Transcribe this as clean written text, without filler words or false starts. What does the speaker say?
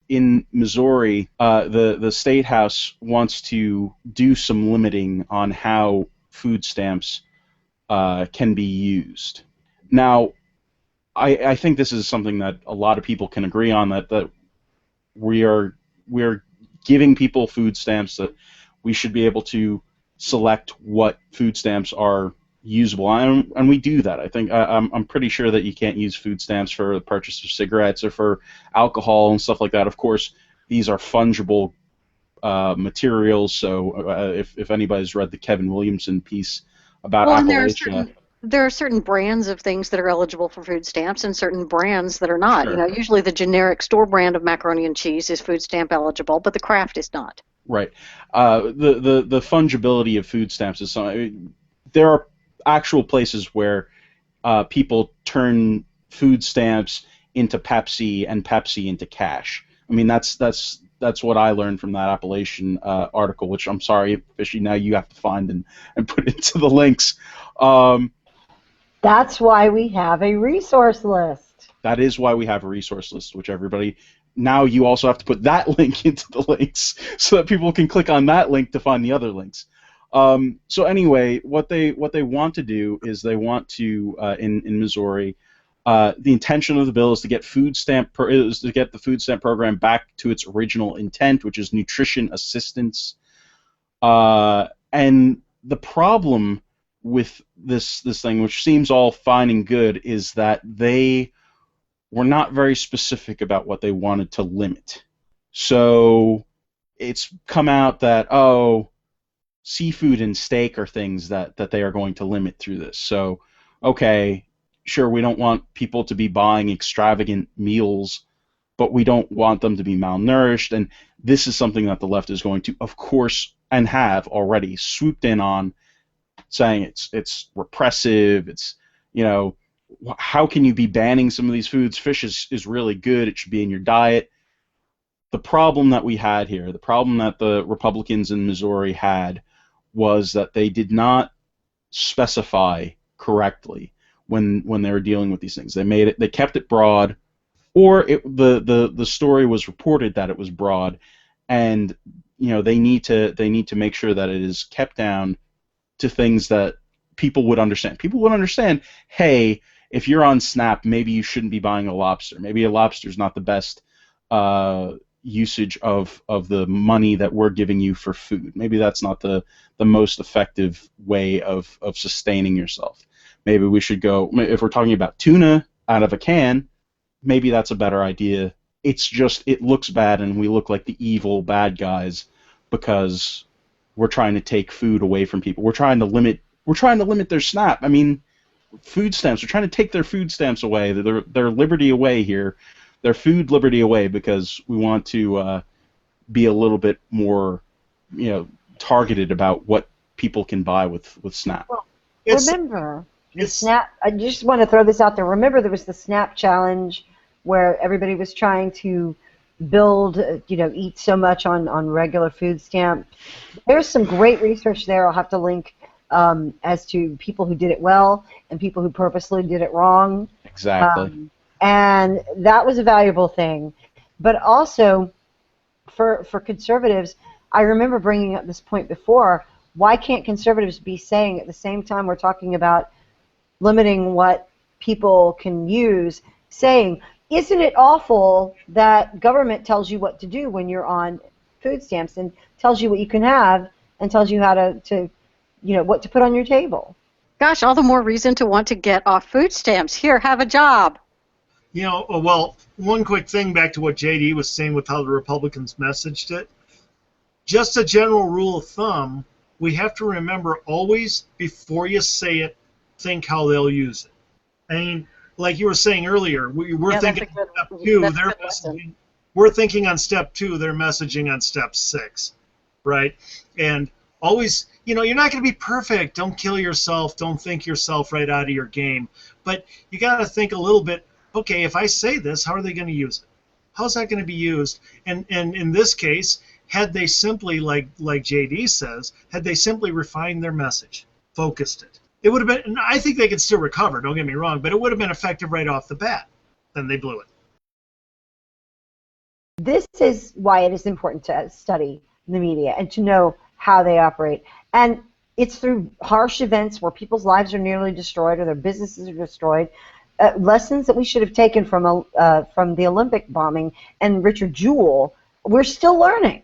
in Missouri, the state house wants to do some limiting on how food stamps can be used. Now, I think this is something that a lot of people can agree on, that we're giving people food stamps, that we should be able to select what food stamps are usable, and we do that. I think I'm pretty sure that you can't use food stamps for the purchase of cigarettes or for alcohol and stuff like that. Of course, these are fungible materials, so if anybody's read the Kevin Williamson piece about Well, and Appalachia. there are certain brands of things that are eligible for food stamps and certain brands that are not. You Sure. know, usually the generic store brand of macaroni and cheese is food stamp eligible, but the Kraft is not. Right. The fungibility of food stamps is something. There are actual places where people turn food stamps into Pepsi and Pepsi into cash. I mean, that's what I learned from that Appalachian article, which I'm sorry, Fishy, now you have to find and put into the links. Um, That's why we have a resource list. that is why we have a resource list, which everybody. Now you also have to put that link into the links so that people can click on that link to find the other links. So anyway, what they want to do is they want to in Missouri, the intention of the bill is to get the food stamp program back to its original intent, which is nutrition assistance. And the problem with this thing, which seems all fine and good, is that they were not very specific about what they wanted to limit. So it's come out that, seafood and steak are things that they are going to limit through this. So, okay, sure, we don't want people to be buying extravagant meals, but we don't want them to be malnourished. And this is something that the left is going to, of course, and have already swooped in on, saying it's repressive. It's, how can you be banning some of these foods? Fish is really good. It should be in your diet. The problem that we had here, the problem that the Republicans in Missouri had, was that they did not specify correctly when they were dealing with these things. They kept it broad, or the story was reported that it was broad, and they need to make sure that it is kept down to things that people would understand. People would understand, hey, if you're on SNAP, maybe you shouldn't be buying a lobster. Maybe a lobster is not the best usage of the money that we're giving you for food. Maybe that's not the most effective way of sustaining yourself. Maybe we should go, if we're talking about tuna out of a can, maybe that's a better idea. It's just, it looks bad and we look like the evil bad guys because we're trying to take food away from people. We're trying to limit their SNAP. I mean, food stamps. We're trying to take their food stamps away, their liberty away here, their food liberty away, because we want to be a little bit more, targeted about what people can buy with SNAP. Well, remember the SNAP. I just want to throw this out there. Remember, there was the SNAP challenge where everybody was trying to build, eat so much on regular food stamp. There's some great research there. I'll have to link as to people who did it well and people who purposely did it wrong. Exactly. And that was a valuable thing. But also, for conservatives, I remember bringing up this point before, why can't conservatives be saying at the same time we're talking about limiting what people can use, saying, isn't it awful that government tells you what to do when you're on food stamps and tells you what you can have and tells you how to what to put on your table? Gosh, all the more reason to want to get off food stamps. Here, have a job. Well, one quick thing back to what JD was saying with how the Republicans messaged it. Just a general rule of thumb, we have to remember always, before you say it, think how they'll use it. I mean, like you were saying earlier, we're thinking on step 2, they're messaging. We're thinking on step 2, they're messaging on step 6, right? And always, you're not going to be perfect. Don't kill yourself. Don't think yourself right out of your game. But you got to think a little bit, okay, if I say this, how are they going to use it? How's that going to be used? And in this case, had they simply, like JD says, had they simply refined their message, focused it, it would have been, and I think they could still recover, don't get me wrong, but it would have been effective right off the bat. Then they blew it. This is why it is important to study the media and to know how they operate. And it's through harsh events where people's lives are nearly destroyed or their businesses are destroyed. Lessons that we should have taken from the Olympic bombing and Richard Jewell, we're still learning.